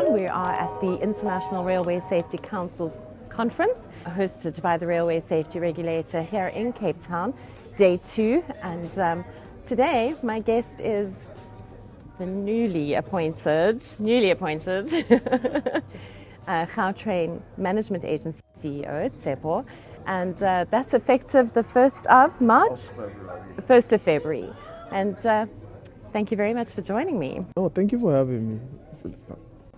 We are at the International Railway Safety Council's conference, hosted by the Railway Safety Regulator here in Cape Town, day 2. And today, my guest is the newly appointed Gautrain Management Agency CEO, Tshepo. And that's effective the 1st of March? 1st of February. And thank you very much for joining me. Oh, thank you for having me.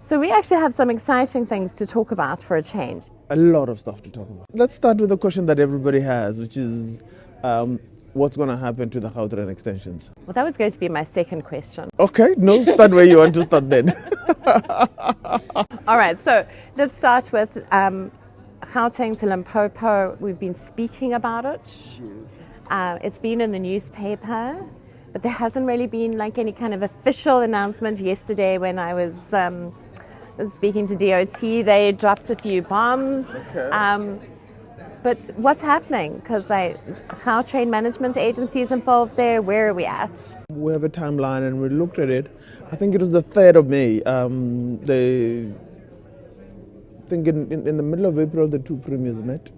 So we actually have some exciting things to talk about for a change. A lot of stuff to talk about. Let's start with the question that everybody has, which is what's going to happen to the Gautrain extensions? Well, that was going to be my second question. Okay, no, start where you want to start then. All right, so let's start with Gauteng-Limpopo. We've been speaking about it. Yes. It's been in the newspaper, but there hasn't really been like any kind of official announcement. Yesterday when I was speaking to DOT, they dropped a few bombs. Okay. But what's happening? Because Gautrain Management Agency is involved there. Where are we at? We have a timeline and we looked at it. I think it was the 3rd of May. I think in the middle of April, the two premiers met.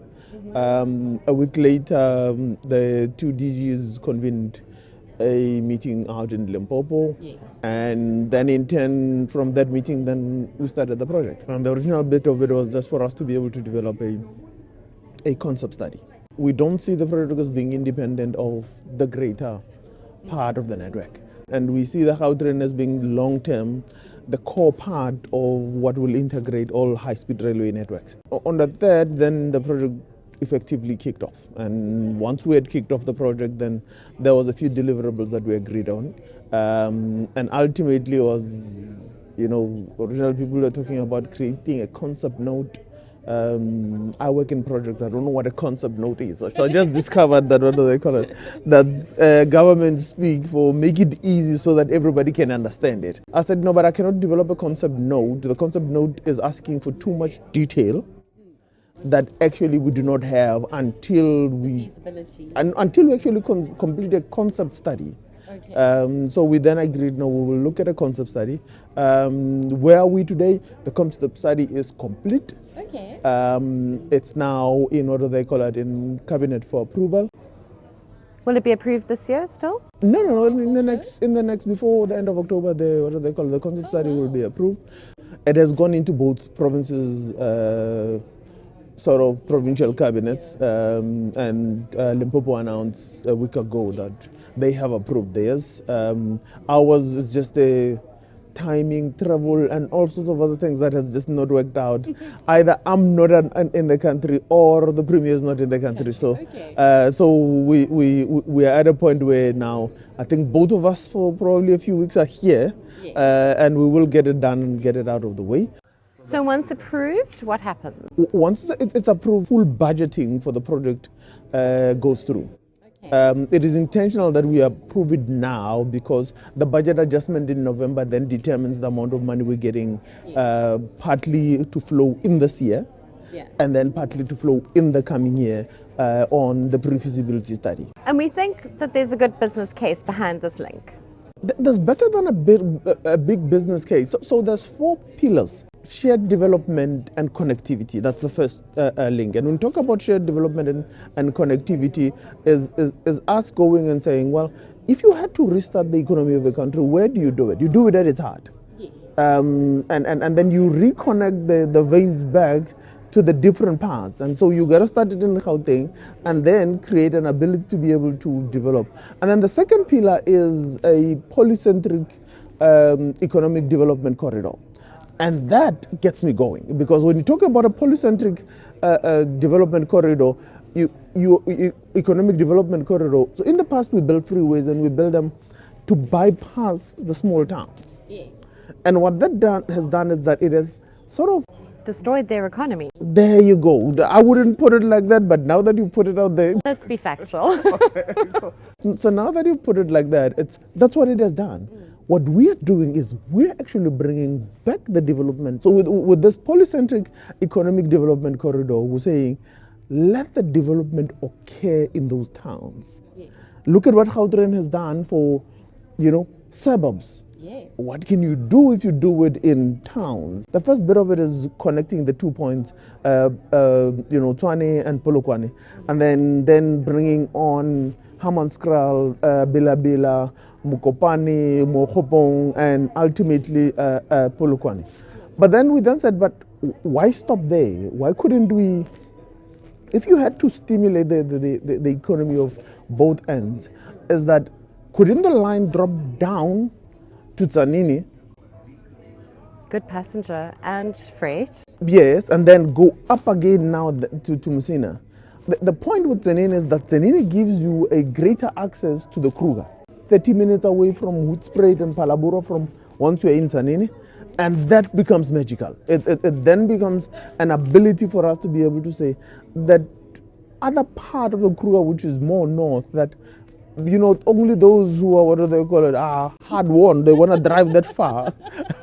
A week later, the two DGs convened a meeting out in Limpopo. Yes. And then in turn, from that meeting, then we started the project. And the original bit of it was just for us to be able to develop a concept study. We don't see the project as being independent of the greater part of the network. And we see the Gautrain as being long-term, the core part of what will integrate all high-speed railway networks. On the 3rd, then the project effectively kicked off. And once we had kicked off the project, then there was a few deliverables that we agreed on. And ultimately was, original people were talking about creating a concept note. I work in projects. I don't know what a concept note is. So I just discovered that, what do they call it? That's government speak for make it easy so that everybody can understand it. I said, no, but I cannot develop a concept note. The concept note is asking for too much detail that actually we do not have until we actually complete a concept study. Okay. So we then agreed, no, we will look at a concept study. Where are we today? The concept study is complete. Okay. It's now in cabinet for approval. Will it be approved this year still? No. In the next before the end of October, the concept study will be approved. It has gone into both provinces. Sort of provincial cabinets, and Limpopo announced a week ago that they have approved theirs. Ours is just the timing, travel, and all sorts of other things that has just not worked out. Either I'm not in the country or the premier is not in the country. So, so we are at a point where now I think both of us for probably a few weeks are here, and we will get it done and get it out of the way. So once approved, what happens? Once it's approved, full budgeting for the project goes through. Okay. It is intentional that we approve it now because the budget adjustment in November then determines the amount of money we're getting, partly to flow in this year, and then partly to flow in the coming year on the pre-feasibility study. And we think that there's a good business case behind this link. There's better than a big business case. So there's 4 pillars. Shared development and connectivity, that's the first link. And when we talk about shared development and connectivity is us going and saying, well, if you had to restart the economy of a country, where do you do it? You do it at its heart. Yes. And then you reconnect the veins back to the different parts. And so you got to start it in Gauteng and then create an ability to be able to develop. And then the second pillar is a polycentric economic development corridor. And that gets me going, because when you talk about a polycentric development corridor, economic development corridor. So in the past we built freeways and we built them to bypass the small towns. Yeah. And what that has done is that it has sort of destroyed their economy. There you go. I wouldn't put it like that, but now that you put it out there. Let's be factual. Okay. So now that you put it like that, that's what it has done. What we are doing is we're actually bringing back the development. So with this polycentric economic development corridor, we're saying, let the development occur in those towns. Yeah. Look at what Gautrain has done for, suburbs. Yes. What can you do if you do it in towns? The first bit of it is connecting the 2 points, Tshwane and Polokwane, and then bringing on Hammanskraal, Bilabila, Mokopane, Mokopong, and ultimately Polokwane. But then we said, but why stop there? Why couldn't we? If you had to stimulate the economy of both ends, is that couldn't the line drop down to Tzanini? Good passenger and freight. Yes, and then go up again now to Messina. The point with Tzanini is that Tzanini gives you a greater access to the Kruger. 30 minutes away from Hoedspruit and Palaburo from once you're in Tzanini, and that becomes magical. It then becomes an ability for us to be able to say that other part of the Kruger, which is more north, that only those who are, what do they call it, hard won, they want to drive that far,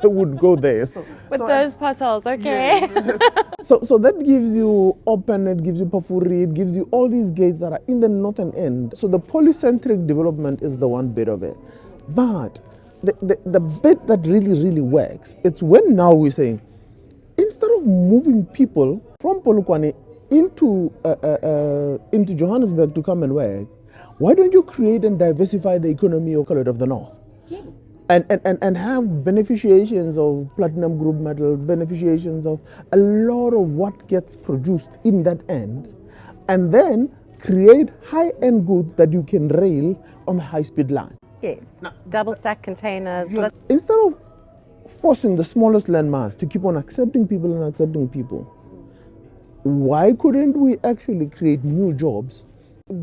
would go there. With those potholes, okay. Yes. So that gives you Open, it gives you Pafuri, it gives you all these gates that are in the northern end. So the polycentric development is the one bit of it. But the bit that really works, it's when now we're saying, instead of moving people from Polokwane into Johannesburg to come and work, why don't you create and diversify the economy of the North? Yes. And have beneficiations of platinum group metal, beneficiations of a lot of what gets produced in that end, and then create high-end goods that you can rail on the high-speed line. Yes. Now, double stack containers. Instead of forcing the smallest landmass to keep on accepting people, why couldn't we actually create new jobs?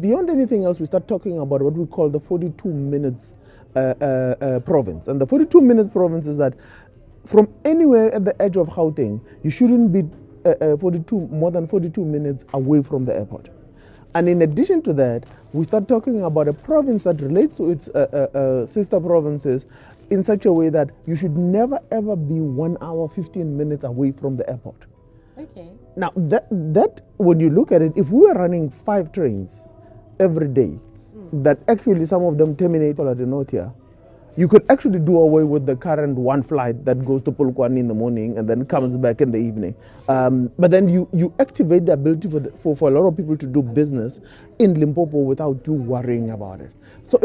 Beyond anything else, we start talking about what we call the 42 minutes province. And the 42 minutes province is that from anywhere at the edge of Gauteng, you shouldn't be more than 42 minutes away from the airport. And in addition to that, we start talking about a province that relates to its sister provinces in such a way that you should never ever be 1 hour, 15 minutes away from the airport. Okay. Now, that when you look at it, if we were running 5 trains every day, that actually some of them terminate at the north here, you could actually do away with the current one flight that goes to Polokwane in the morning and then comes back in the evening. But then you activate the ability for a lot of people to do business in Limpopo without you worrying about it. So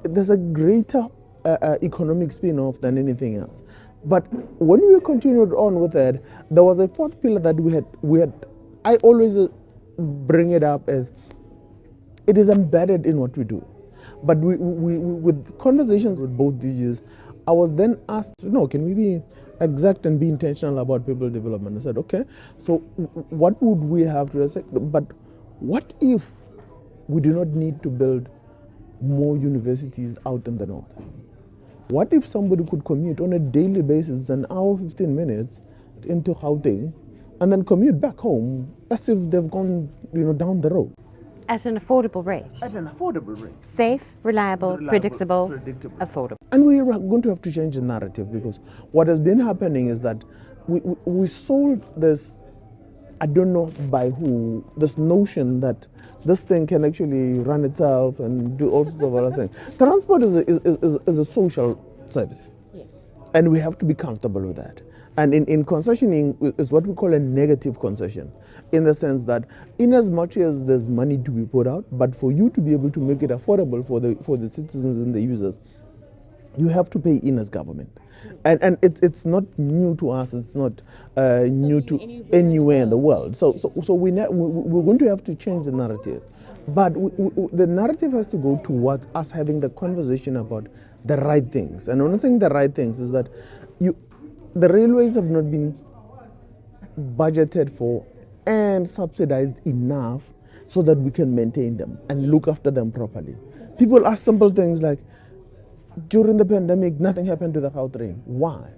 there's a greater economic spin-off than anything else. But when we continued on with it, there was a fourth pillar that we had. I always bring it up as it is embedded in what we do. But we with conversations with both DGs, I was then asked, can we be exact and be intentional about people development? I said, okay, so what would we have to say? But what if we do not need to build more universities out in the north? What if somebody could commute on a daily basis an hour, 15 minutes into Gauteng and then commute back home as if they've gone down the road? At an affordable rate. At an affordable rate. Safe, reliable, predictable, affordable. And we are going to have to change the narrative, because what has been happening is that we sold this, I don't know by who, this notion that this thing can actually run itself and do all sorts of other things. Transport is a social service. Yes. And we have to be comfortable with that. And in concessioning is what we call a negative concession, in the sense that in as much as there's money to be put out, but for you to be able to make it affordable for the citizens and the users, you have to pay in as government. And it's not new to us, it's not new to anywhere in the world. So we're going to have to change the narrative. But the narrative has to go towards us having the conversation about the right things. And when I think the right things is that the railways have not been budgeted for and subsidized enough so that we can maintain them and look after them properly. People ask simple things like, during the pandemic, nothing happened to the Gautrain. Why?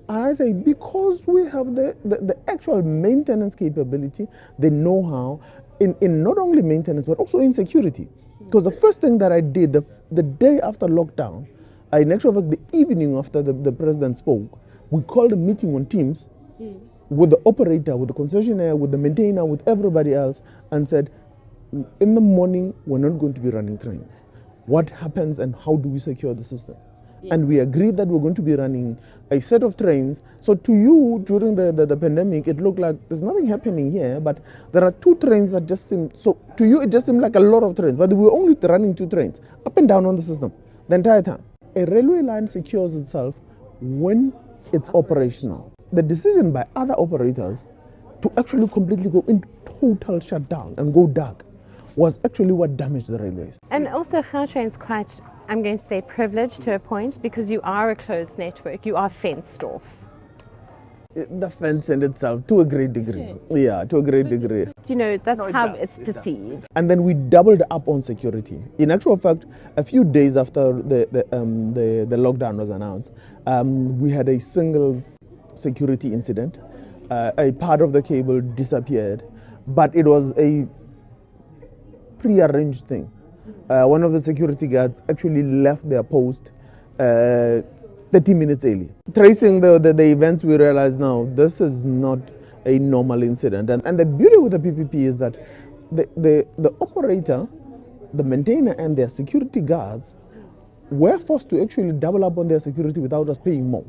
And I say, because we have the actual maintenance capability, the know-how in not only maintenance, but also in security. Because the first thing that I did the day after lockdown, in actual fact, the evening after the president spoke, we called a meeting on Teams with the operator, with the concessionaire, with the maintainer, with everybody else, and said, in the morning, we're not going to be running trains. What happens and how do we secure the system? And we agreed that we're going to be running a set of trains. So to you, during the pandemic, it looked like there's nothing happening here, but there are 2 trains that just seem, so to you, it just seemed like a lot of trains, but we were only running 2 trains, up and down on the system, the entire time. A railway line secures itself when it's operational. The decision by other operators to actually completely go into total shutdown and go dark was actually what damaged the railways. And also Gautrain's quite, I'm going to say, privileged to a point, because you are a closed network, you are fenced off. The fence in itself, to a great degree. Yeah, to a great degree. You know, that's how it's perceived. And then we doubled up on security. In actual fact, a few days after the lockdown was announced, we had a single security incident. A part of the cable disappeared, but it was a pre-arranged thing. One of the security guards actually left their post 30 minutes early. Tracing the events, we realized now this is not a normal incident. And the beauty with the PPP is that the operator, the maintainer, and their security guards were forced to actually double up on their security without us paying more.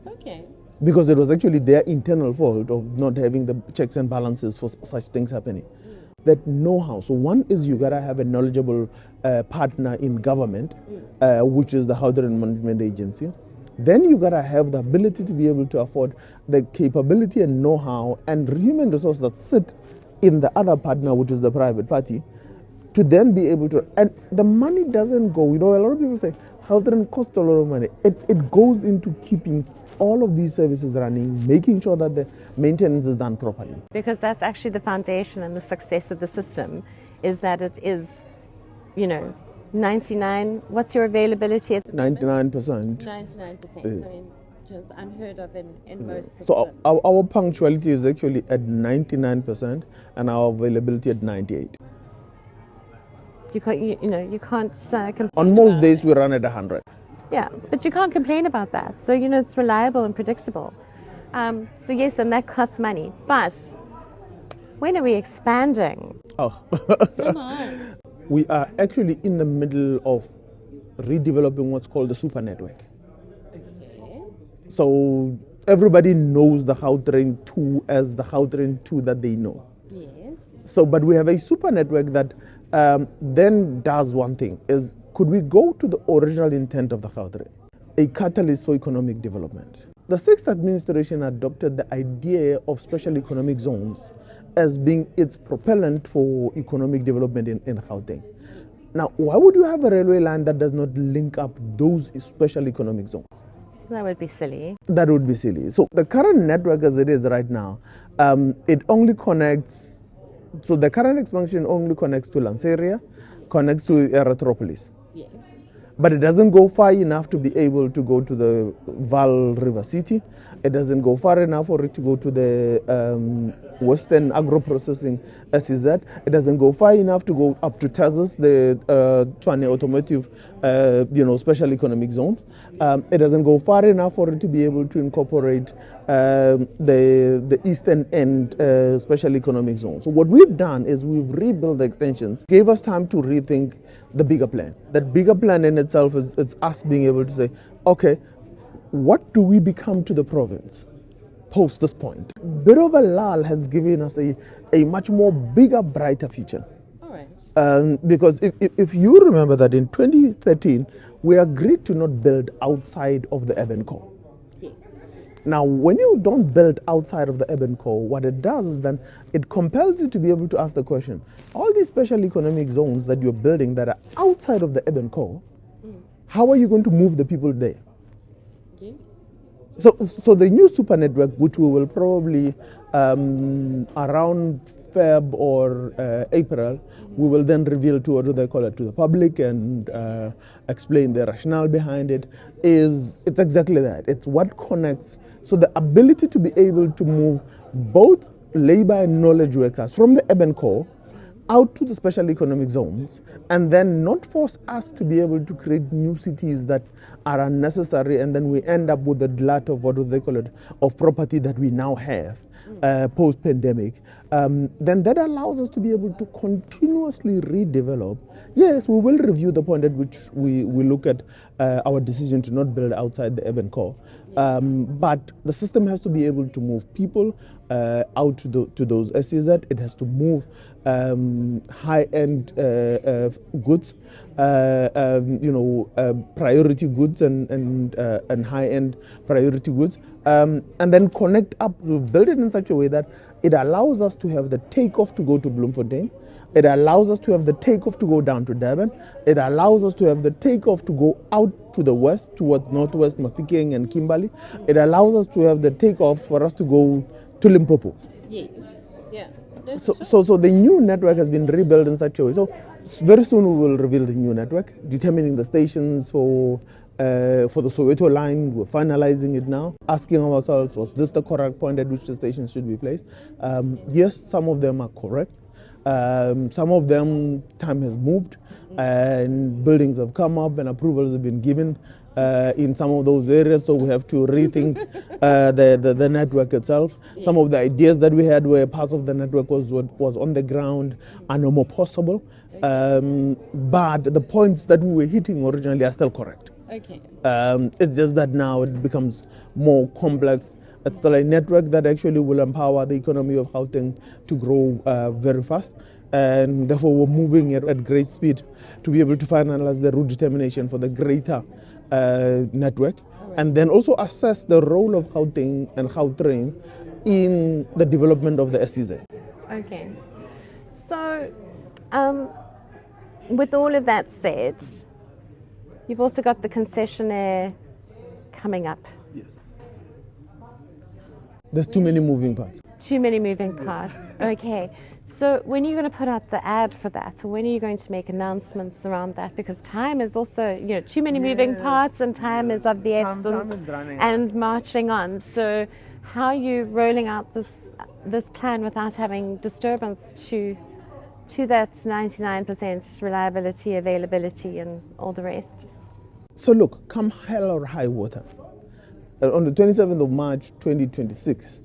Okay. Because it was actually their internal fault of not having the checks and balances for such things happening. That know-how. So one is you gotta have a knowledgeable partner in government, which is the Gautrain Management Agency. Then you gotta have the ability to be able to afford the capability and know-how and human resource that sit in the other partner, which is the private party, to then be able to. And the money doesn't go. You know, a lot of people say Gautrain costs a lot of money. It goes into keeping all of these services running, making sure that the maintenance is done properly. Because that's actually the foundation and the success of the system, is that it is, you know, 99, what's your availability at the 99%. 99%. Is. So it's unheard of in most systems. So our punctuality is actually at 99% and our availability at 98%. You can't, you can't complain. On most days we run at 100%. Yeah, but you can't complain about that. So, you know, it's reliable and predictable. So yes, and that costs money. But when are we expanding? Oh. Come on. We are actually in the middle of redeveloping what's called the super network. Okay. So everybody knows the Gautrain 2 as the Gautrain 2 that they know. Yes. So, but we have a super network that then does one thing, is could we go to the original intent of the Gautrain, a catalyst for economic development? The 6th administration adopted the idea of special economic zones as being its propellant for economic development in Gauteng. Now, why would you have a railway line that does not link up those special economic zones? That would be silly. That would be silly. So the current network as it is right now, it only connects, so the current expansion only connects to Lanseria, connects to Erythropolis. Yes. But it doesn't go far enough to be able to go to the Vaal River City. It doesn't go far enough for it to go to the Western Agro-Processing SEZ. It doesn't go far enough to go up to Tezos, the Tshwane Automotive, special economic zones. It doesn't go far enough for it to be able to incorporate the Eastern End special economic zone. So what we've done is we've rebuilt the extensions, gave us time to rethink the bigger plan. That bigger plan in itself is us being able to say, okay, what do we become to the province post this point? Bit of a lull has given us a much more bigger, brighter future. All right. Because if you remember that in 2013, we agreed to not build outside of the urban core. Yes. Now, when you don't build outside of the urban core, what it does is then it compels you to be able to ask the question, all these special economic zones that you're building that are outside of the urban core, how are you going to move the people there? Okay. So the new super network, which we will probably around Feb or April, we will then reveal to, what do they call it, to the public and explain the rationale behind it. It's exactly that. It's what connects. So the ability to be able to move both labor and knowledge workers from the urban core out to the special economic zones, and then not force us to be able to create new cities that are unnecessary, and then we end up with a glut of, what do they call it, of property that we now have. post-pandemic, then that allows us to be able to continuously redevelop. Yes, we will review the point at which we look at our decision to not build outside the urban core. But the system has to be able to move people out to those SEZ. It has to move high-end goods, priority goods and high-end priority goods, and then connect up. We build it in such a way that it allows us to have the takeoff to go to Bloemfontein. It allows us to have the takeoff to go down to Durban. It allows us to have the takeoff to go out to the west, towards northwest, Mafikeng and Kimberley. It allows us to have the takeoff for us to go to Limpopo. Yes. Yeah. So the new network has been rebuilt in such a way. So very soon we will reveal the new network, determining the stations for the Soweto line. We're finalizing it now, asking ourselves, was this the correct point at which the stations should be placed? Yes, some of them are correct. Some of them, time has moved and buildings have come up and approvals have been given in some of those areas, so we have to rethink the network itself. Yeah. Some of the ideas that we had where parts of the network was on the ground are no more possible, but the points that we were hitting originally are still correct. Okay. It's just that now it becomes more complex. It's still a network that actually will empower the economy of Gauteng to grow very fast, and therefore we're moving at great speed to be able to finalize the route determination for the greater network, and then also assess the role of Gauteng and Gautrain in the development of the SEZ. Okay. So, with all of that said, you've also got the concessionaire coming up. Yes. There's too many moving parts. Too many moving parts. Okay. So when are you going to put out the ad for that? Or when are you going to make announcements around that? Because time is also, too many moving parts, and time is of the essence, and marching on. So how are you rolling out this plan without having disturbance to that 99% reliability, availability, and all the rest? So look, come hell or high water, on the 27th of March 2026,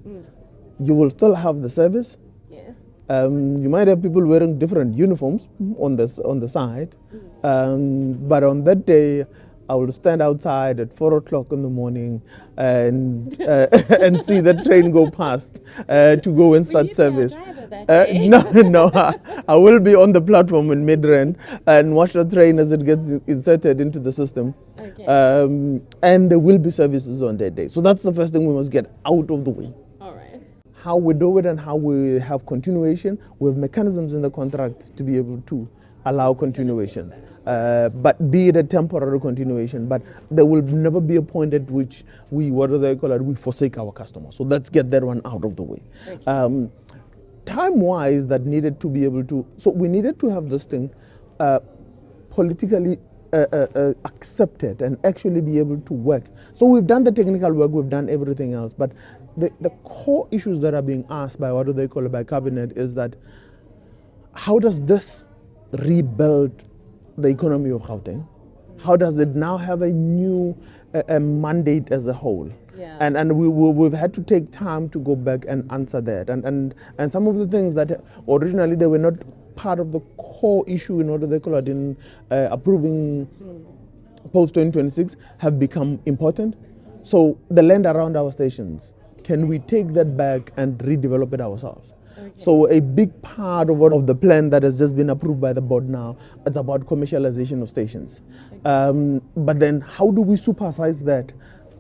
you will still have the service. Yes. You might have people wearing different uniforms on the side, but on that day, I will stand outside at 4 o'clock in the morning and see the train go past to go and start service. No, I will be on the platform in Midrand and watch the train as it gets inserted into the system. Okay. And there will be services on that day. So that's the first thing we must get out of the way. All right. How we do it and how we have continuation, we have mechanisms in the contract to be able to allow continuations, but be it a temporary continuation, but there will never be a point at which we forsake our customers. So let's get that one out of the way. Okay. Time-wise, that needed to be able to, so we needed to have this thing politically accepted and actually be able to work. So we've done the technical work, we've done everything else, but the core issues that are being asked by by cabinet is that how does this rebuild the economy of Gauteng? How does it now have a new mandate as a whole? Yeah. And we've had to take time to go back and answer that. And some of the things that originally they were not part of the core issue in in approving post-2026 have become important. So the land around our stations, can we take that back and redevelop it ourselves? Okay. So a big part of the plan that has just been approved by the board now, it's about commercialization of stations. Okay. But then how do we supersize that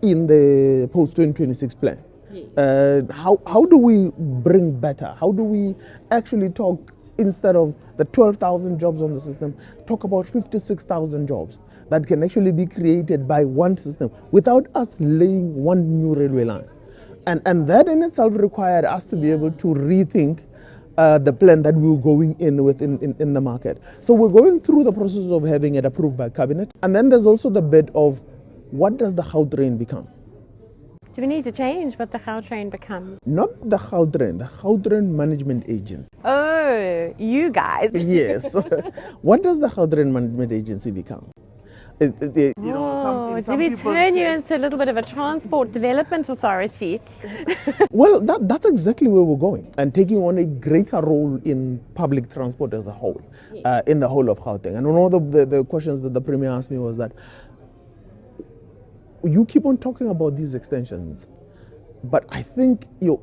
in the post-2026 plan? Yes. How do we bring better? How do we actually talk, instead of the 12,000 jobs on the system, talk about 56,000 jobs that can actually be created by one system without us laying one new railway line? And that in itself required us to be able to rethink the plan that we were going in with in the market. So we're going through the process of having it approved by cabinet. And then there's also the bit of, what does the Gautrain become? Do we need to change what the Gautrain becomes? Not the Gautrain Management Agency. Oh, you guys. Yes. What does the Gautrain Management Agency become? Do we turn you into a little bit of a transport development authority? Well, that's exactly where we're going, and taking on a greater role in public transport as a whole, in the whole of Gauteng. And one of the questions that the Premier asked me was that you keep on talking about these extensions, but I think your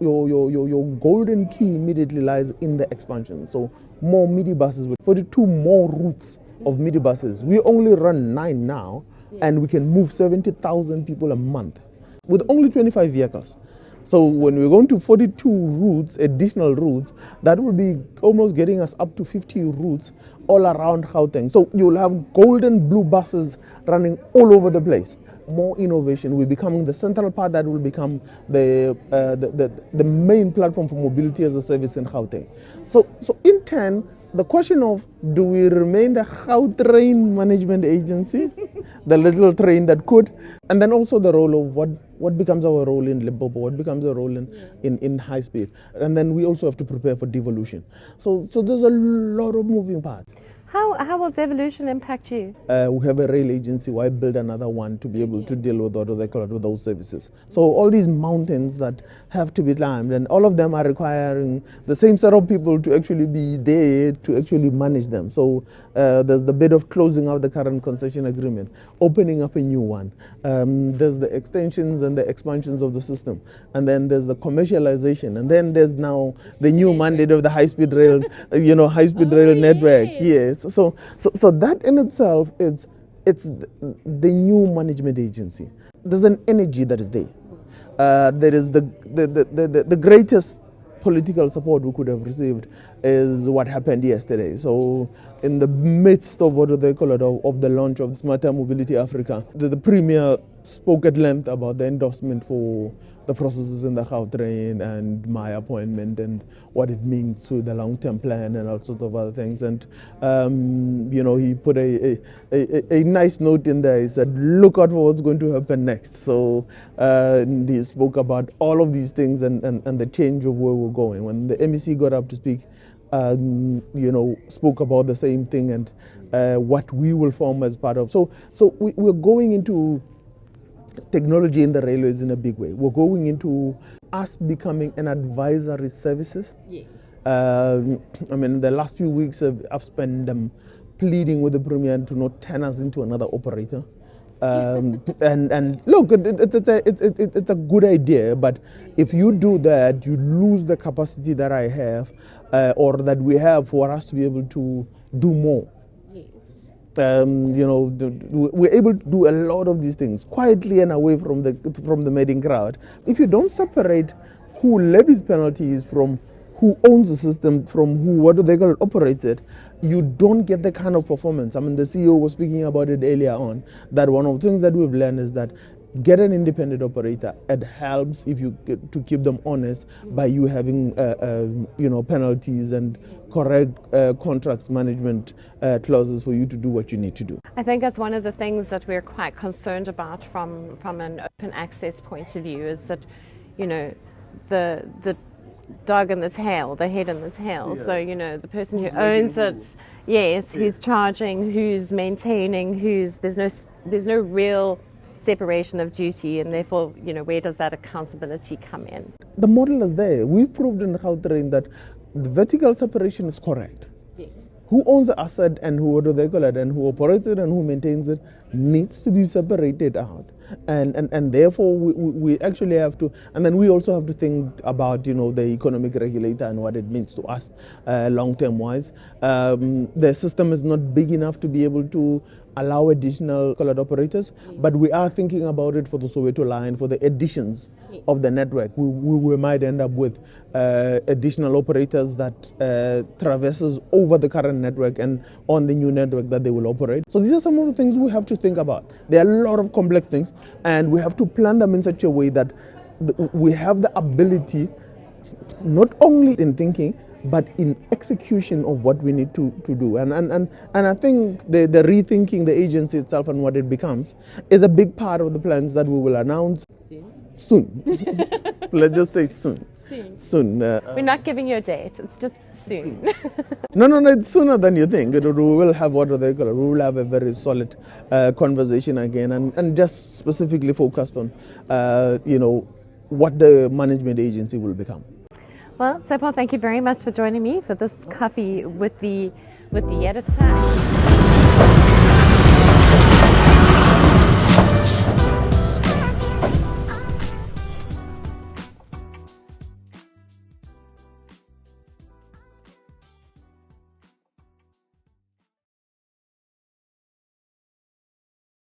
golden key immediately lies in the expansion. So more minibuses, with 42 more routes of minibuses. We only run 9 now, and we can move 70,000 people a month with only 25 vehicles. So when we're going to 42 routes, additional routes, that will be almost getting us up to 50 routes all around Gauteng. So you'll have golden blue buses running all over the place. More innovation will becoming the central part that will become the main platform for mobility as a service in Gauteng. So in turn, the question of do we remain the Gautrain Management Agency, the little train that could, and then also the role of what becomes our role in Limpopo, what becomes our role in high speed, and then we also have to prepare for devolution. So there's a lot of moving parts. How will devolution impact you? We have a rail agency. Why build another one to be able to deal with what they call it, with those services? So all these mountains that have to be climbed, and all of them are requiring the same set of people to actually be there to actually manage them. So there's the bit of closing out the current concession agreement, opening up a new one. There's the extensions and the expansions of the system, and then there's the commercialization, and then there's now the new mandate of the high-speed rail, high-speed rail network. Yes. So that in itself it's the new management agency. There's an energy that is there. There is the greatest political support we could have received is what happened yesterday. So in the midst of what they call it, of the launch of Smarter Mobility Africa, the Premier spoke at length about the endorsement for the processes in the Gautrain and my appointment and what it means to the long-term plan and all sorts of other things. And he put a nice note in there. He said, look out for what's going to happen next. So he spoke about all of these things and the change of where we're going. When the MEC got up to speak, spoke about the same thing and what we will form as part of. So we're going into technology in the railways in a big way. We're going into us becoming an advisory services. Yes. The last few weeks I've spent them pleading with the Premier to not turn us into another operator. And look, it's a good idea, but if you do that, you lose the capacity that I have or that we have for us to be able to do more. We're able to do a lot of these things quietly and away from the main crowd. If you don't separate who levies penalties from who owns the system, from who, operates it, you don't get the kind of performance. The CEO was speaking about it earlier on, that one of the things that we've learned is that get an independent operator. It helps if you get to keep them honest by you having penalties and correct contracts management clauses for you to do what you need to do. I think that's one of the things that we're quite concerned about from an open access point of view, is that the dog and the tail, the head and the tail. Yeah. So the person who owns it, yes, who's charging, who's maintaining, there's no real separation of duty, and therefore, where does that accountability come in? The model is there. We've proved in Gautrain that the vertical separation is correct. Yes. Who owns the asset and who who operates it and who maintains it needs to be separated out. And therefore we actually have to, and then we also have to think about the economic regulator and what it means to us long-term wise. The system is not big enough to be able to allow additional colored operators, but we are thinking about it for the Soweto line, for the additions of the network. We might end up with additional operators that traverses over the current network and on the new network that they will operate. So these are some of the things we have to think about. There are a lot of complex things, and we have to plan them in such a way that we have the ability, not only in thinking, but in execution of what we need to do. And I think the rethinking the agency itself and what it becomes is a big part of the plans that we will announce soon. Let's just say soon. Soon. We're not giving you a date. It's just soon. No, it's sooner than you think. We will have we will have a very solid conversation again, and just specifically focused on, what the management agency will become. Well, Tshepo, thank you very much for joining me for this coffee with the editor.